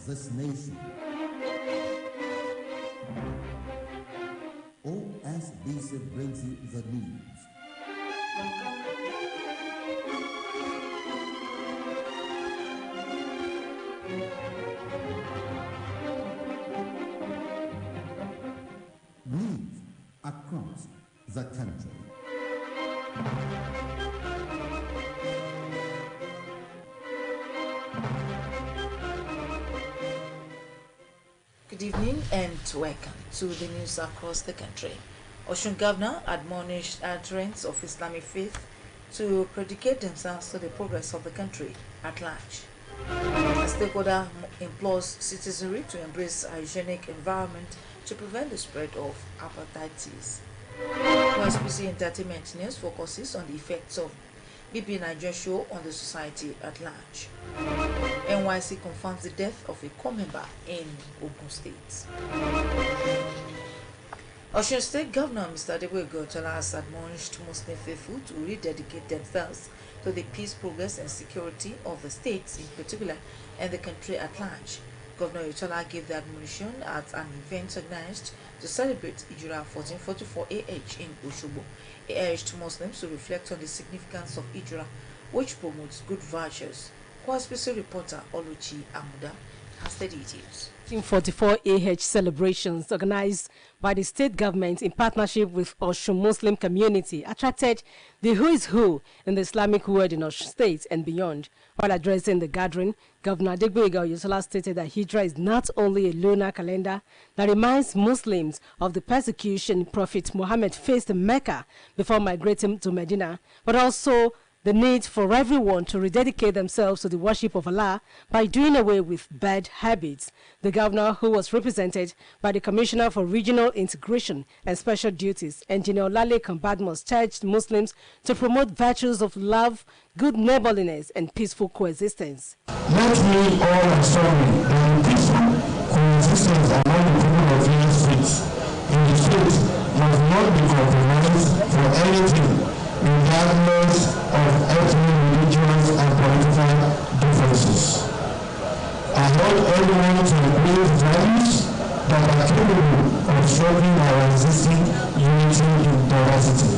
this nation. OSBC brings you the news. News across the country. Good evening and welcome to the news across the country. Osun Governor admonished adherents of Islamic faith to predicate themselves to the progress of the country at large. A stakeholder implores citizenry to embrace a hygienic environment to prevent the spread of hepatitis. OSBC Entertainment News focuses on the effects of BP Nigeria show on the society at large. NYC confirms the death of a core member in Ogun State. Osun State Governor Mr. Adeboye has admonished Muslim faithful to rededicate themselves to the peace, progress and security of the states in particular and the country at large. Governor Oyetola gave the admonition at an event organized to celebrate Hijrah 1444 AH in Osogbo. He urged Muslims to reflect on the significance of Hijrah, which promotes good virtues. OSBC reporter Oluchi Amuda has the details. 1444 AH celebrations organized by the state government in partnership with Osun Muslim community attracted the who is who in the Islamic world in Osun State and beyond. While addressing the gathering, Governor Adeboye stated that Hijrah is not only a lunar calendar that reminds Muslims of the persecution Prophet Muhammad faced in Mecca before migrating to Medina, but also the need for everyone to rededicate themselves to the worship of Allah by doing away with bad habits. The governor, who was represented by the Commissioner for Regional Integration and Special Duties, Engineer Olalekan Badmus, urged Muslims to promote virtues of love, good neighborliness, and peaceful coexistence. Let me all assume that peaceful coexistence among the people of these states in the state must not be compromised for anything, regardless of ethnic, religious, and political differences. I want everyone to embrace values that are capable of strengthening our existing unity in diversity.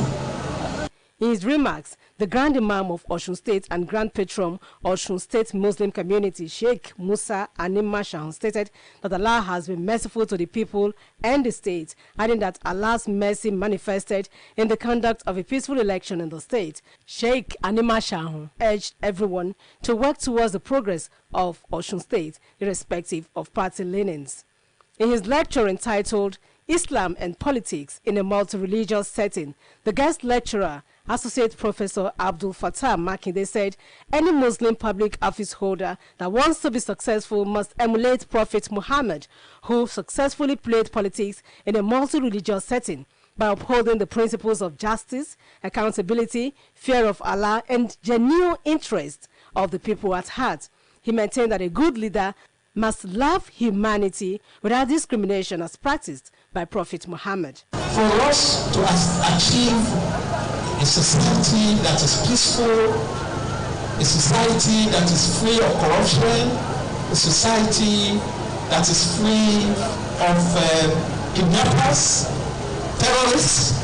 In his remarks, the Grand Imam of Osun State and Grand Patron Osun State Muslim community, Sheikh Musa Animashan, stated that Allah has been merciful to the people and the state, adding that Allah's mercy manifested in the conduct of a peaceful election in the state. Sheikh Animashan urged everyone to work towards the progress of Osun State, irrespective of party leanings. In his lecture entitled Islam and Politics in a Multi-Religious Setting, the guest lecturer, Associate Professor Abdul Fattah Makinde, said any Muslim public office holder that wants to be successful must emulate Prophet Muhammad, who successfully played politics in a multi-religious setting by upholding the principles of justice, accountability, fear of Allah, and genuine interest of the people at heart. He maintained that a good leader must love humanity without discrimination as practiced by Prophet Muhammad. For us to achieve a society that is peaceful, a society that is free of corruption, a society that is free of kidnappers, terrorists,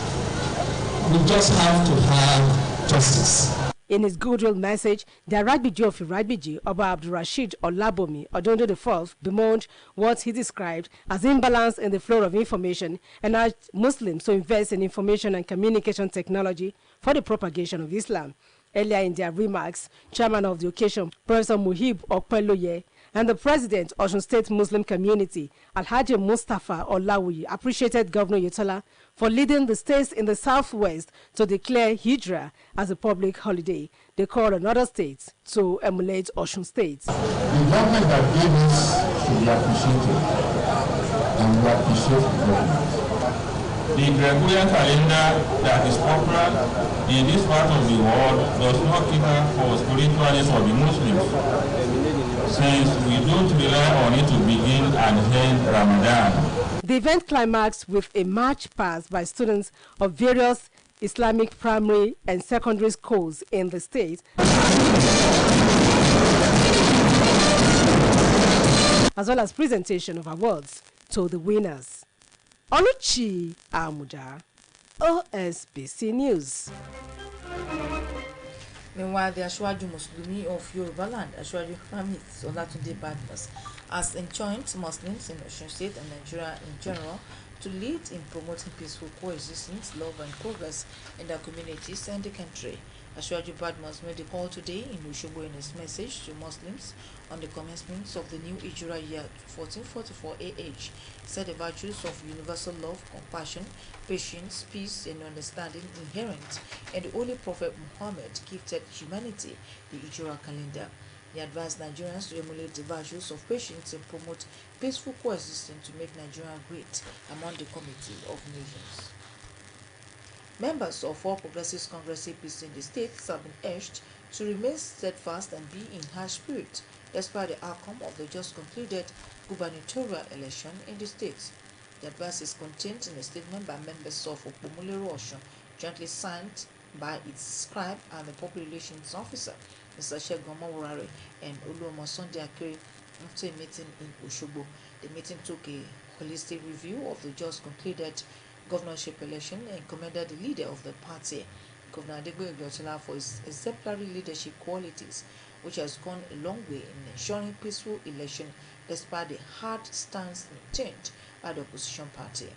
we just have to have justice. In his goodwill message, the Aragbiji of Iragbiji, Oba Abdurrashid Olabomi Odondo IV, bemoaned what he described as imbalance in the flow of information and urged Muslims to invest in information and communication technology for the propagation of Islam. Earlier in their remarks, Chairman of the occasion, Professor Muhib Okpeloye, and the President of Osun State Muslim Community, Alhaji Mustafa Olawi, appreciated Governor Oyetola for leading the states in the southwest to declare Hijrah as a public holiday. They called on other states to emulate Osun State. The government that gave us should be appreciated, and we appreciate the government. The Gregorian calendar that is popular in this part of the world does not cater for spiritualism of the Muslims, since we don't rely on it to begin and end Ramadan. The event climaxed with a march past by students of various Islamic primary and secondary schools in the state. as well as presentation of awards to the winners. Oluchi Amuja, OSBC News. Meanwhile, the Ashwaju Muslimi of Yoruba land, Ashwaju Hamid Olatunde Badmus, has enjoined Muslims in Osun State and Nigeria in general to lead in promoting peaceful coexistence, love and progress in their communities and the country. Ashwaju Badmus made the call today in Osogbo in his message to Muslims on the commencement of the new Hijra year 1444 AH. He said the virtues of universal love, compassion, patience, peace and understanding inherent in the Holy Prophet Muhammad gifted humanity the Hijra calendar. He advised Nigerians to emulate the virtues of patience and promote peaceful coexistence to make Nigeria great among the community of nations. Members of all Progressives Congress APC in the states have been urged to remain steadfast and be in high spirit despite the outcome of the just concluded gubernatorial election in the states. The advice is contained in a statement by members of Opomulero Osun, jointly signed by its scribe and the public relations officer, Mr. Segun Omowurare and Oluomo Sunday Akere, after a meeting in Osogbo. The meeting took a holistic review of the just concluded governorship election and commended the leader of the party, Governor Adegboyega Otola, for his exemplary leadership qualities, which has gone a long way in ensuring peaceful election despite the hard stance maintained by the opposition party.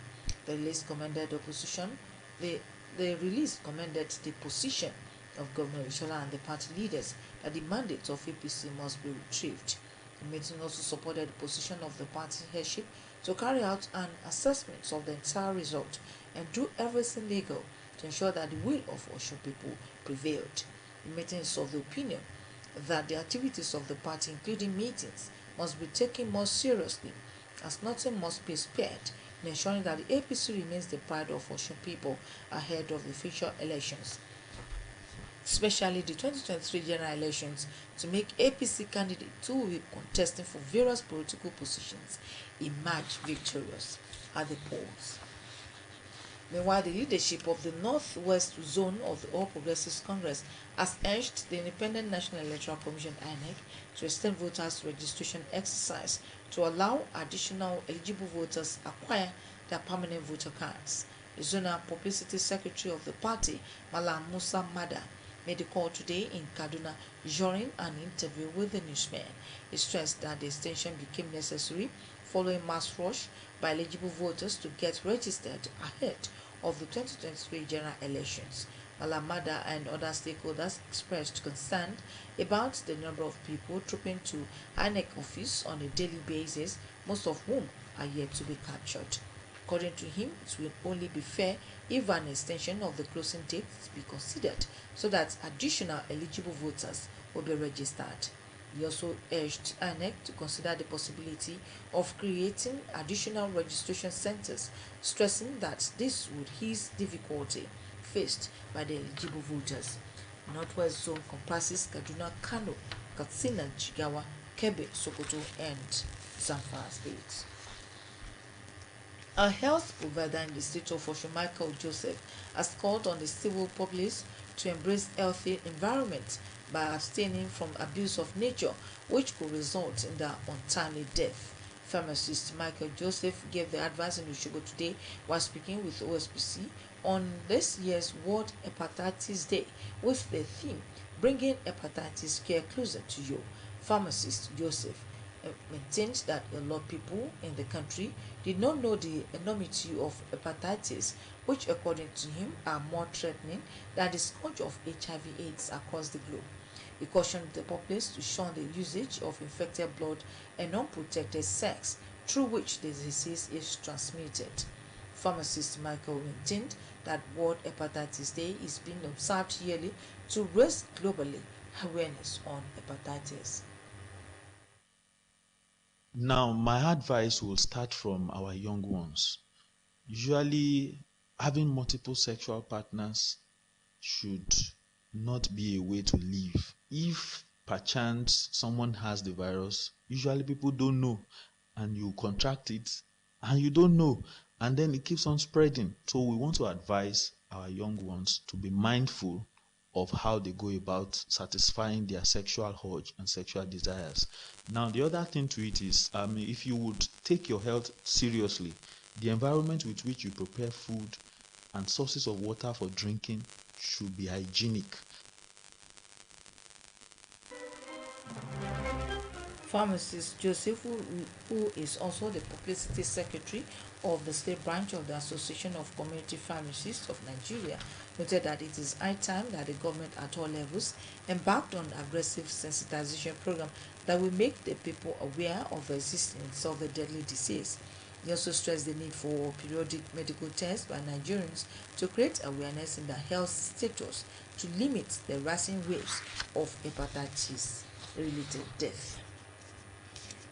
The release commended the opposition. The release commended the position of Governor Otola and the party leaders that the mandate of APC must be retrieved. The meeting also supported the position of the party headship to carry out an assessment of the entire result and do everything legal to ensure that the will of Osun people prevailed. The meeting is of the opinion that the activities of the party, including meetings, must be taken more seriously, as nothing must be spared in ensuring that the APC remains the pride of Osun people ahead of the future elections, especially the 2023 general elections, to make APC candidates who will be contesting for various political positions emerge victorious at the polls. Meanwhile, the leadership of the Northwest Zone of the All Progressives Congress has urged the Independent National Electoral Commission (INEC) to extend voters' registration exercise to allow additional eligible voters acquire their permanent voter cards. The Zonal Publicity Secretary of the party, Malam Musa Mada, made the call today in Kaduna during an interview with the newsman. He stressed that the extension became necessary following mass rush by eligible voters to get registered ahead of the 2023 general elections. Malamada and other stakeholders expressed concern about the number of people trooping to INEC office on a daily basis, most of whom are yet to be captured. According to him, it will only be fair if an extension of the closing date be considered so that additional eligible voters will be registered. He also urged INEC to consider the possibility of creating additional registration centers, stressing that this would ease difficulty faced by the eligible voters. The Northwest Zone comprises Kaduna, Kano, Katsina, Jigawa, Kebbi, Sokoto, and Zamfara states. A health provider in the state of Osun, Michael Joseph, has called on the civil populace to embrace healthy environment by abstaining from abuse of nature, which could result in their untimely death. Pharmacist Michael Joseph gave the advice in Osogbo today while speaking with OSBC on this year's World Hepatitis Day with the theme "Bringing Hepatitis Care Closer to You." Pharmacist Joseph maintained that a lot of people in the country did not know the enormity of hepatitis, which according to him are more threatening than the scourge of HIV/AIDS across the globe. He cautioned the populace to shun the usage of infected blood and unprotected sex through which the disease is transmitted. Pharmacist Michael maintained that World Hepatitis Day is being observed yearly to raise globally awareness on hepatitis. Now, my advice will start from our young ones. Usually, having multiple sexual partners should not be a way to live. If perchance someone has the virus, usually people don't know, and you contract it and you don't know, and then it keeps on spreading. So we want to advise our young ones to be mindful of how they go about satisfying their sexual urge and sexual desires. Now, the other thing to it is, if you would take your health seriously, the environment with which you prepare food and sources of water for drinking should be hygienic. Pharmacist Joseph, who is also the publicity secretary of the state branch of the Association of Community Pharmacists of Nigeria, noted that it is high time that the government at all levels embarked on aggressive sensitization program that will make the people aware of the existence of the deadly disease. He also stressed the need for periodic medical tests by Nigerians to create awareness in their health status to limit the rising waves of hepatitis-related death.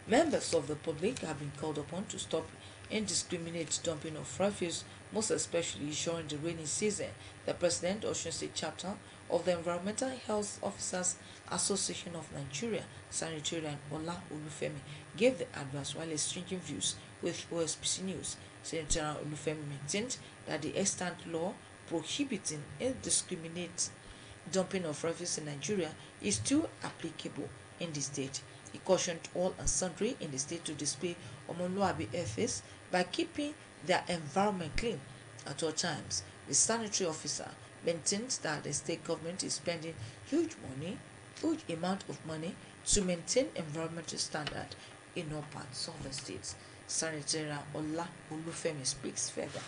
Members of the public have been called upon to stop indiscriminate dumping of refuse, most especially during the rainy season. The President of Osun State Chapter of the Environmental Health Officers Association of Nigeria, Sanitarian Ola Olufemi, gave the advice while exchanging views with OSBC News. Senator Olufemi maintained that the extant law prohibiting indiscriminate dumping of refuse in Nigeria is still applicable in the state. He cautioned all and sundry in the state to display Omoluabi ethics by keeping their environment clean at all times. The sanitary officer maintains that the state government is spending huge amount of money to maintain environmental standard in all parts of the state. Sanitary Ola Olufemi speaks further.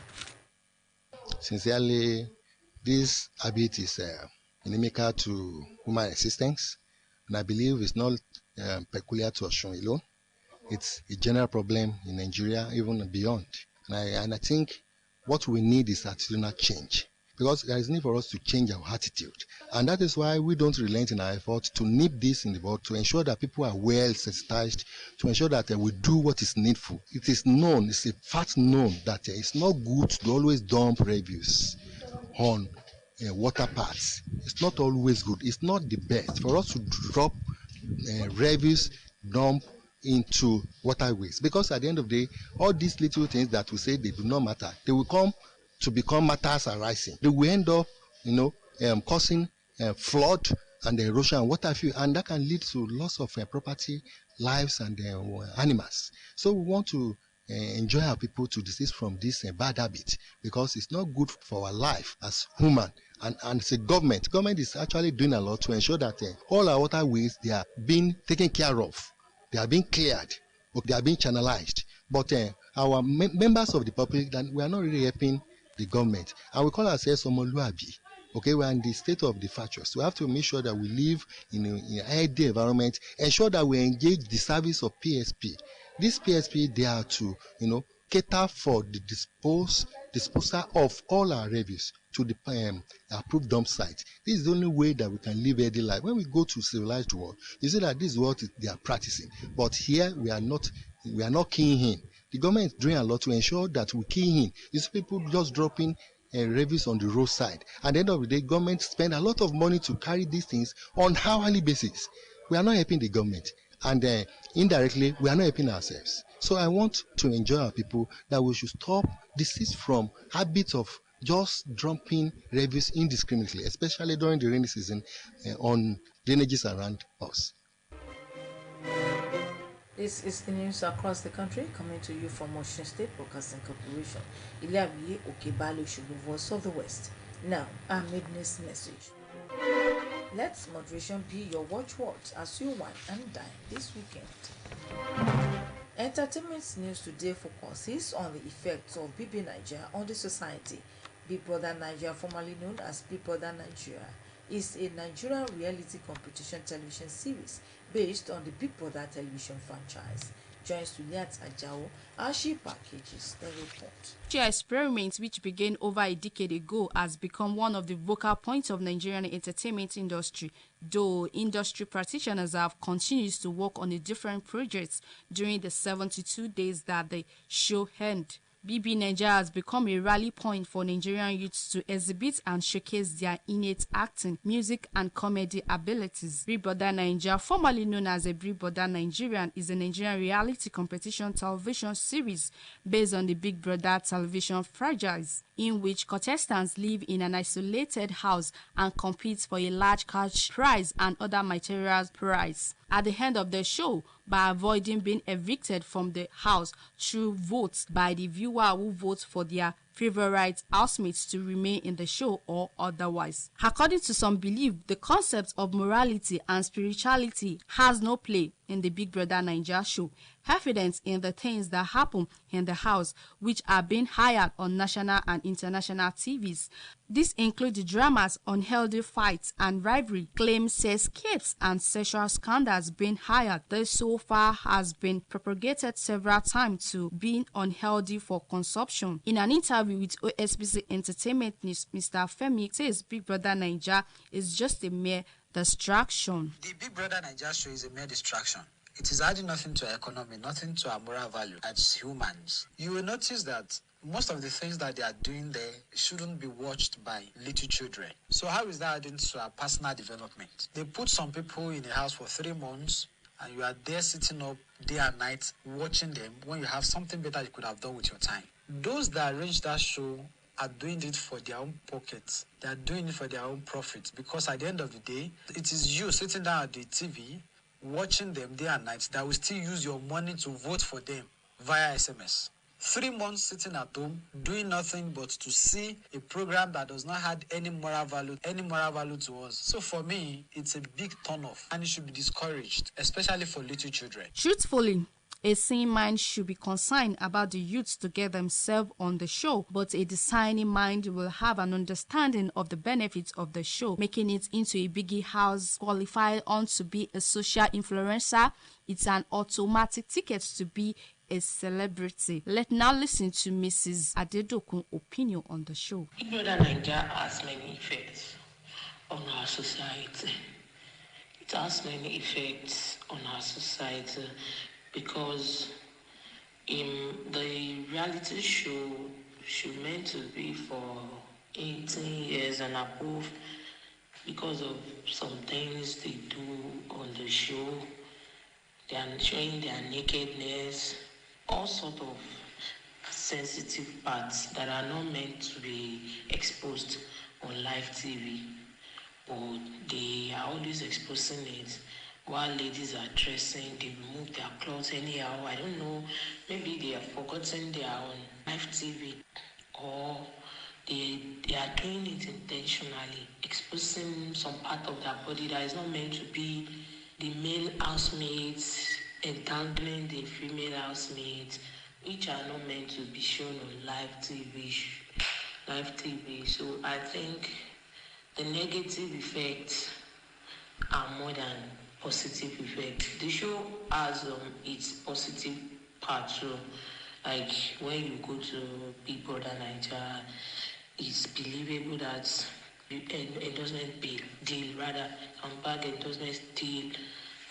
Sincerely, this habit is inimical to human existence, and I believe it's not peculiar to Osun alone. It's a general problem in Nigeria, even beyond. And I think what we need is attitudinal change, because there is need for us to change our attitude. And that is why we don't relent in our effort to nip this in the bud, to ensure that people are well sensitized, to ensure that we do what is needful. It is known, it's a fact known that it's not good to always dump refuse on water paths. It's not always good. It's not the best for us to drop refuse dump into waterways, because at the end of the day, all these little things that we say they do not matter, they will come to become matters arising. They will end up, causing flood and erosion and water field, and that can lead to loss of property, lives, and animals. So we want to enjoy our people to desist from this bad habit, because it's not good for our life as human. And as a government is actually doing a lot to ensure that all our waterways, they are being taken care of, they are being cleared, or they are being channelized. But our members of the public, then we are not really helping the government, and we call ourselves Omoluabi. Okay, we are in the state of the virtuous. We have to make sure that we live in a healthy environment, ensure that we engage the service of PSP. This PSP, they are to, cater for the disposal of all our refuse to the approved dump site. This is the only way that we can live a healthy life. When we go to civilized world, you see that this is what they are practicing. But here we are not keying in. The government is doing a lot to ensure that we key in. You see people just dropping refuse on the roadside. At the end of the day, government spend a lot of money to carry these things on hourly basis. We are not helping the government, and indirectly we are not helping ourselves. So I want to enjoy our people that we should stop desist from habits of just dumping refuse indiscriminately, especially during the rainy season on drainages around us. This is the news across the country, coming to you from Osun State Broadcasting Corporation. Ilabiye Okebalo should be voice of the West. Now, our midness message. Let moderation be your watchword as you wine and dine this weekend. Entertainment news today focuses on the effects of BB Nigeria on the society. Big Brother Nigeria, formerly known as Big Brother Nigeria, is a Nigerian reality competition television series based on the Big Brother television franchise. Joins Juliet Ajao as she packages the report. The experiment, which began over a decade ago, has become one of the focal points of Nigerian entertainment industry, though industry practitioners have continued to work on the different projects during the 72 days that the show held. BB Nigeria has become a rally point for Nigerian youths to exhibit and showcase their innate acting, music, and comedy abilities. Big Brother Nigeria, formerly known as a Big Brother Nigerian, is a Nigerian reality competition television series based on the Big Brother television franchise, in which contestants live in an isolated house and compete for a large cash prize and other material prize. At the end of the show, by avoiding being evicted from the house through votes by the viewer who votes for their favorite housemates to remain in the show or otherwise. According to some belief, the concept of morality and spirituality has no play in the Big Brother Nigeria show, evident in the things that happen in the house, which are being hired on national and international TVs. This includes the dramas, unhealthy fights and rivalry, claims sex escapes and sexual scandals being hired. This so far has been propagated several times to being unhealthy for consumption. In an interview with OSBC Entertainment News, Mr. Femi says Big Brother Nigeria is just a mere distraction. The Big Brother Nigeria show is a mere distraction. It is adding nothing to our economy, nothing to our moral value as humans. You will notice that most of the things that they are doing there shouldn't be watched by little children. So how is that adding to our personal development? They put some people in a house for 3 months and you are there sitting up day and night watching them when you have something better you could have done with your time. Those that arrange that show are doing it for their own pockets. They are doing it for their own profit, because at the end of the day, it is you sitting down at the TV watching them day and night that will still use your money to vote for them via SMS. 3 months sitting at home doing nothing but to see a program that does not have any moral value to us. So for me, it's a big turn off and it should be discouraged, especially for little children. Truthfully, a sane mind should be concerned about the youths to get themselves on the show, but a discerning mind will have an understanding of the benefits of the show, making it into a biggie house, qualified on to be a social influencer. It's an automatic ticket to be a celebrity. Let's now listen to Mrs. Adedokun's opinion on the show. Big Brother Nigeria has many effects on our society. It has many effects on our society because the reality show should meant to be for 18 years and above because of some things they do on the show. They are showing their nakedness, all sort of sensitive parts that are not meant to be exposed on live TV, but they are always exposing it. While ladies are dressing, they remove their clothes anyhow. I don't know, maybe they have forgotten they are on live TV, or they are doing it intentionally, exposing some part of their body that is not meant to be. The male housemates entangling the female housemates, which are not meant to be shown on live TV. So I think the negative effects are more than positive effects. The show has its positive part too. Like when you go to Big Brother Nigeria, it's believable that endorsement deal, bag endorsement deal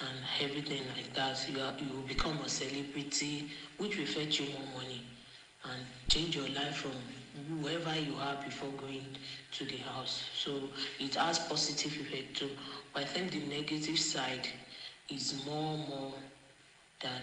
and everything like that. You will become a celebrity, which will fetch you more money and change your life from whoever you are before going to the house. So it has positive effect too. But I think the negative side is more than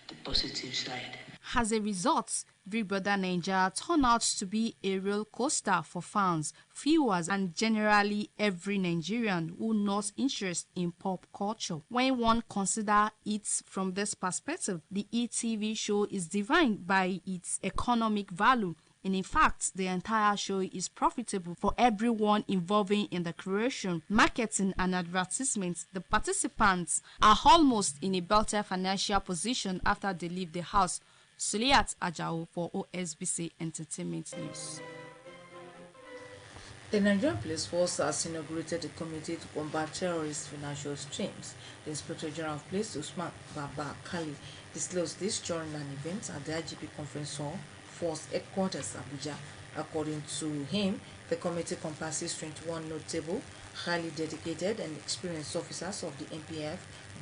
the positive side. As a result, Big Brother Nigeria turned out to be a roller coaster for fans, viewers, and generally every Nigerian who knows interest in pop culture. When one considers it from this perspective, the ETV show is defined by its economic value. And in fact, the entire show is profitable for everyone involving in the creation, marketing, and advertisements. The participants are almost in a better financial position after they leave the house. Suliat Ajao for OSBC Entertainment News. The Nigerian Police Force has inaugurated a committee to combat terrorist financial streams. The Inspector General of Police, Usman Baba Kali, disclosed this during an event at the IGP Conference Hall, Force Headquarters, Abuja. According to him, The committee comprises 21 notable, highly dedicated and experienced officers of the NPF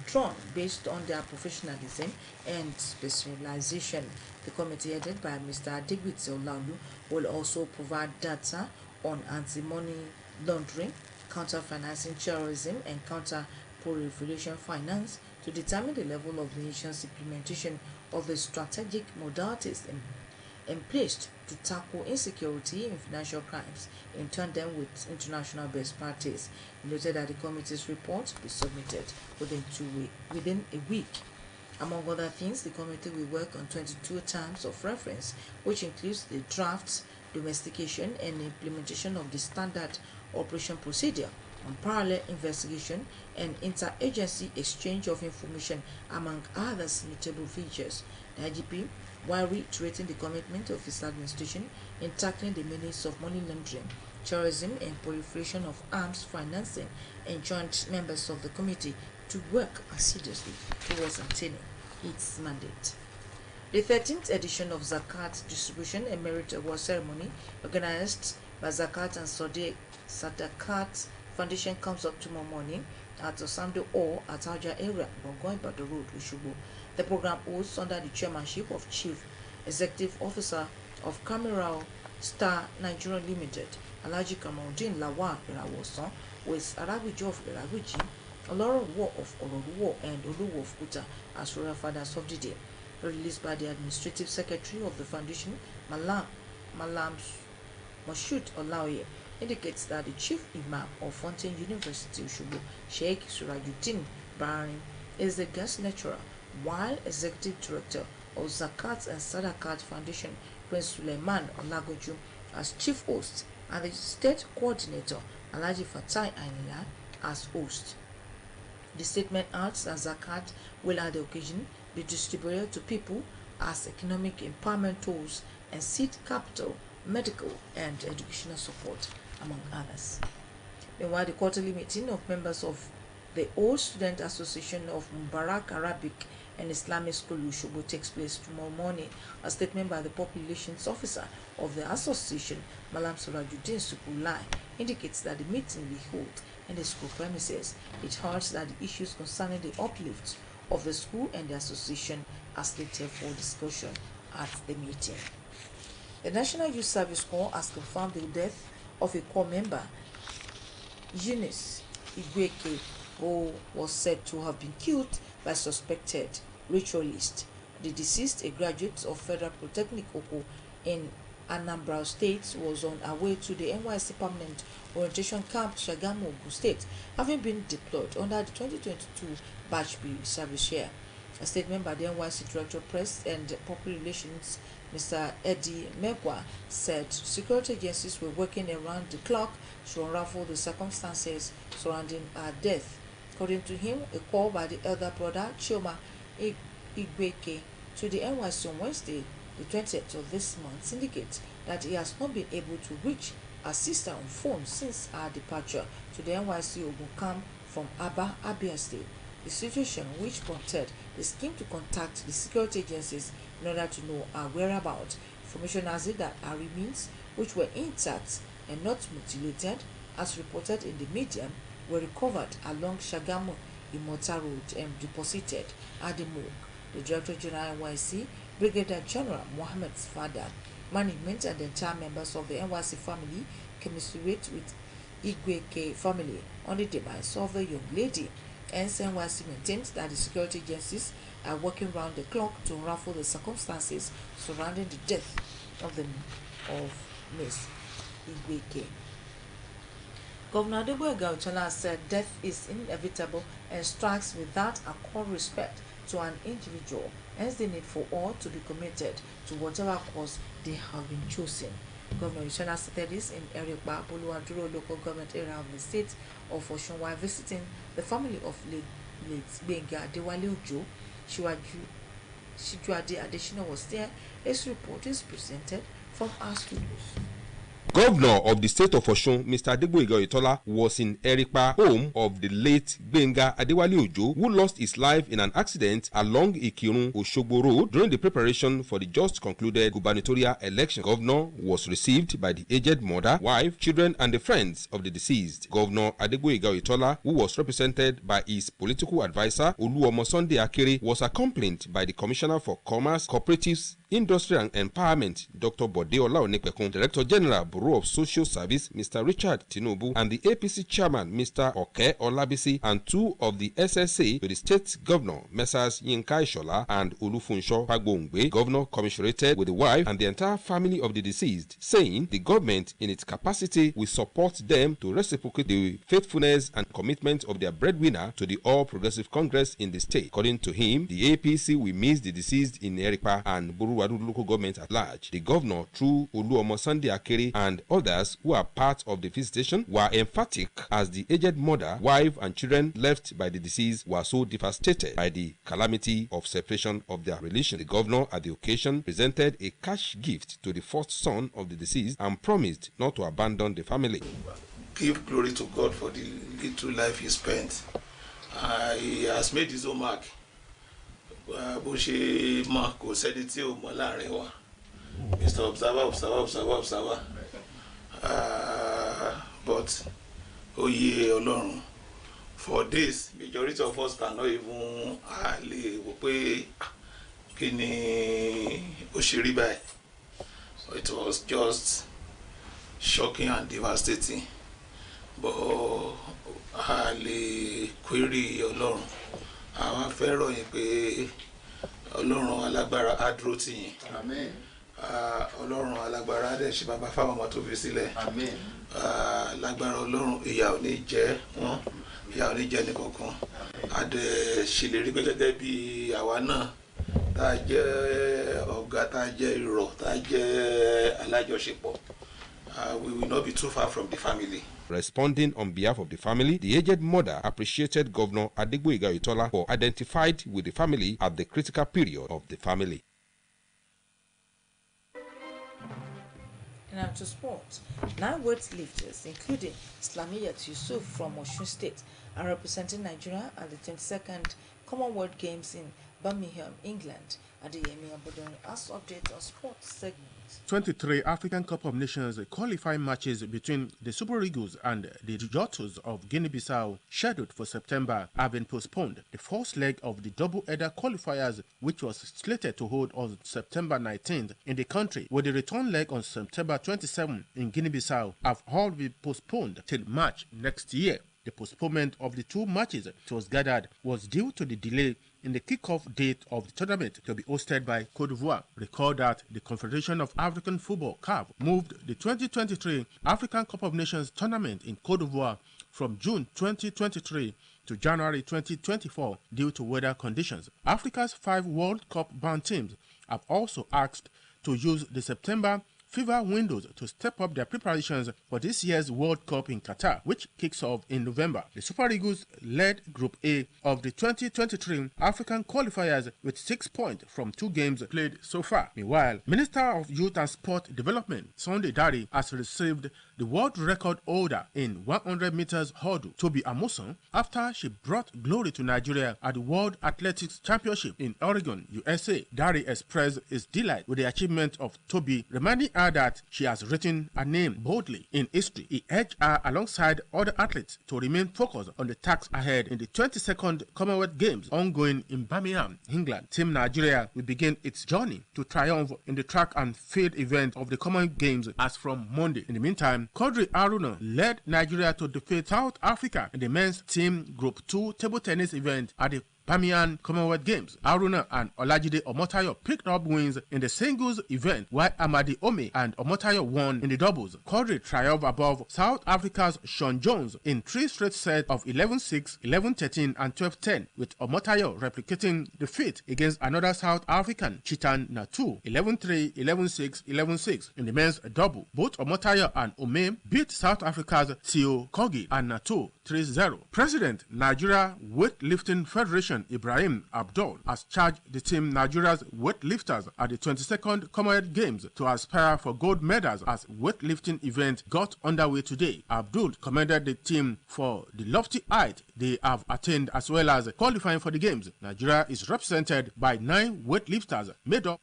drawn based on their professionalism and specialization. The committee headed by Mr. Adigbite Olaolu will also provide data on anti-money laundering, counter-financing terrorism and counter-proliferation finance to determine the level of the nation's implementation of the strategic modalities in place to tackle insecurity and financial crimes in tandem with international best practice. He noted that the committee's report will be submitted within a week. Among other things, the committee will work on 22 terms of reference, which includes the drafts, domestication, and implementation of the standard operation procedure on parallel investigation and interagency exchange of information, among other notable features. The IGP, while reiterating the commitment of his administration in tackling the menace of money laundering, terrorism, and proliferation of arms financing, enjoined members of the committee to work assiduously towards attaining its mandate. The 13th edition of Zakat Distribution and Merit Award Ceremony, organized by Zakat and Sadakat Foundation, comes up tomorrow morning at Osando Hall at Alja area, Bongoy Bado Road, Ushubu. The program holds under the chairmanship of Chief Executive Officer of Cameral Star Nigeria Limited, Alhaji Kamaldeen Lawal Irawosan, with Arabiji of Iragwiji, Olorowo of Ororuwo, and Oluwo of Kuta as royal fathers of the day. Released by the Administrative Secretary of the Foundation, Malam Moshood Olaoye, indicates that the Chief Imam of Fountain University, Ushubu, Sheikh Surajuddin Bahrain, is the guest lecturer, while Executive Director of Zakat and Sadakat Foundation, Prince Suleiman Olagoju, as Chief Host, and the State Coordinator, Alhaji Fatai Ainila, as host. The statement adds that Zakat will at the occasion be distributed to people as economic empowerment tools and seed capital, medical and educational support, among others. Meanwhile, the quarterly meeting of members of the Old Student Association of Mubarak Arabic and Islamic School Ushubu takes place tomorrow morning. A statement by the Public Relations Officer of the association, Malam Surajuddin Sukulai, indicates that the meeting will be held in the school premises. It holds that the issues concerning the uplift of the school and the association are slated for discussion at the meeting. The National Youth Service Corps has confirmed the death of a corps member, Eunice Igweke, who was said to have been killed by suspected ritualists. The deceased, a graduate of Federal Polytechnic Oko in Anambra State, was on her way to the NYSC Permanent Orientation Camp, Shagamu, Ogun State, having been deployed under the 2022 Batch B service year. A statement by the NYSC Director of Press and Public Relations, Mr. Eddie Megwa, said security agencies were working around the clock to unravel the circumstances surrounding her death. According to him, a call by the elder brother, Chioma Igweke, to the NYSC on Wednesday, the 20th of this month, indicates that he has not been able to reach her sister on phone since her departure to the NYSC Ogun camp from Aba, Abia State. The situation which prompted the scheme to contact the security agencies in order to know her whereabouts. Information has it that her remains, which were intact and not mutilated, as reported in the media, were recovered along Shagamu Imota Road and deposited at the morgue. The Director General NYSC, Brigadier General Mohammed's father, management, and the entire members of the NYSC family commiserate with Igweke family on the demise of the young lady. Hence, NYSC maintains that the security agencies are working round the clock to unravel the circumstances surrounding the death of Miss Igweke. Governor Adegboyega Otola said death is inevitable and strikes without a core respect to an individual, hence the need for all to be committed to whatever cause they have been chosen. Governor Otola stated this in Erikpa Boluwaduro local government area of the state of Osun while visiting the family of late Gbenga Adewale Ojo. Shijuade Adesina was there. His report is presented from our studios. Governor of the state of Osun, Mr. Adegboyega Oyetola, was in Eripa, home of the late Gbenga Adewale Ojo, who lost his life in an accident along Ikirun-Osogbo Road during the preparation for the just concluded gubernatorial election. Governor was received by the aged mother, wife, children, and the friends of the deceased. Governor Adegboyega Oyetola, who was represented by his political advisor, Oluomo Sunday Akere, was accompanied by the Commissioner for Commerce, Cooperatives, Industry and Empowerment, Dr. Bode Olaonipekun, Director General, Bureau of Social Service, Mr. Richard Tinubu, and the APC Chairman, Mr. Oke Olabisi, and two of the SSA to the State Governor, Messrs. Yinka Ishola and Olufunsho Pagbongbe. Governor commiserated with the wife and the entire family of the deceased, saying the government, in its capacity, will support them to reciprocate the faithfulness and commitment of their breadwinner to the All Progressive Congress in the state. According to him, the APC will miss the deceased in Eripa and Buru local government at large. The governor, through Oluomo Sunday Akere and others who are part of the visitation, were emphatic as the aged mother, wife, and children left by the deceased were so devastated by the calamity of separation of their relation. The governor, at the occasion, presented a cash gift to the first son of the deceased and promised not to abandon the family. Give glory to God for the little life he spent. He has made his own mark. Bó ṣe mọ̀ kò sẹ́ni tí ò mọ̀ láàrin wa. Mr. Observer. But oyè Ọlọ́run, for this, majority of us cannot even lè wò pé kí ni ó ṣe rí báyìí. So it was just shocking and devastating. But lè query Ọlọ́run. Àwọn fẹ́ ròyìn pé Ọlọ́run alágbára á dúró tì yín. Àmín. Ọlọ́run alágbára dẹ̀ ṣe bàbá fáwọn ọmọ tó fi sílẹ̀. Àmín. Lágbára Ọlọ́run ìyà ò ní jẹ wọ́n, ìyà ò ní jẹ nìkankan. A dẹ̀ ṣèlérí pé gẹ́gẹ́ bí àwa náà tá a jẹ́ ọ̀gá, tá a jẹ́ irọ̀, tá a jẹ́ alájọṣepọ̀, we will not be too far from the family. Responding on behalf of the family, the aged mother appreciated Governor Adegboyega Oyetola for identified with the family at the critical period of the family. Now to sports. 9 weightlifters, including Islamiyat Yusuf from Osun State, are representing Nigeria at the 22nd Commonwealth Games in Birmingham, England. Adeyemi Abodoni has update on sports segment. 23 African Cup of Nations qualifying matches between the Super Eagles and the Jottos of Guinea-Bissau, scheduled for September, have been postponed. The first leg of the double-header qualifiers, which was slated to hold on September 19th in the country, with the return leg on September 27th in Guinea-Bissau, have all been postponed till March next year. The postponement of the two matches, it was gathered, was due to the delay in the kickoff date of the tournament to be hosted by Cote d'Ivoire. Recall that the Confederation of African Football (CAF) moved the 2023 African Cup of Nations tournament in Cote d'Ivoire from June 2023 to January 2024 due to weather conditions. Africa's 5 World Cup bound teams have also asked to use the September FIFA windows to step up their preparations for this year's World Cup in Qatar, which kicks off in November. The Super Eagles led Group A of the 2023 African qualifiers with 6 points from 2 games played so far. Meanwhile, Minister of Youth and Sport Development, Sunday Dari, has received the world record holder in 100 meters hurdle, Tobi Amusan, after she brought glory to Nigeria at the World Athletics Championship in Oregon, USA. Dari expressed his delight with the achievement of Tobi, reminding her that she has written her name boldly in history. He urged her, alongside other athletes, to remain focused on the tasks ahead in the 22nd Commonwealth Games ongoing in Birmingham, England. Team Nigeria will begin its journey to triumph in the track and field event of the Commonwealth Games as from Monday. In the meantime, Quadri Haruna led Nigeria to defeat South Africa in the men's team Group 2 table tennis event at the Birmingham Commonwealth Games. Haruna and Olajide Omotayo picked up wins in the singles event, while Amadi Ome and Omotayo won in the doubles. Quadri triumphed above South Africa's Sean Jones in 3 straight sets of 11-6, 11-13 and 12-10, with Omotayo replicating the feat against another South African, Chitan Natu, 11-3, 11-6, 11-6. In the men's double, both Omotayo and Ome beat South Africa's Theo Kogi and Natu 3-0. President, Nigeria Weightlifting Federation Captain Ibrahim Abdul has charged the team Nigeria's weightlifters at the 22nd Commonwealth Games to aspire for gold medals as weightlifting event got underway today. Abdul commended the team for the lofty height they have attained as well as qualifying for the games. Nigeria is represented by 9 weightlifters made up.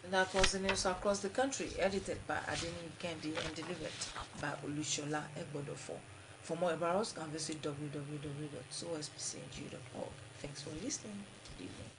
That was the news across the country, edited by Adeni Kendi and delivered by Olushola Egbodofo. For more about us, can visit www.osbcng.org. Thanks for listening. Good evening.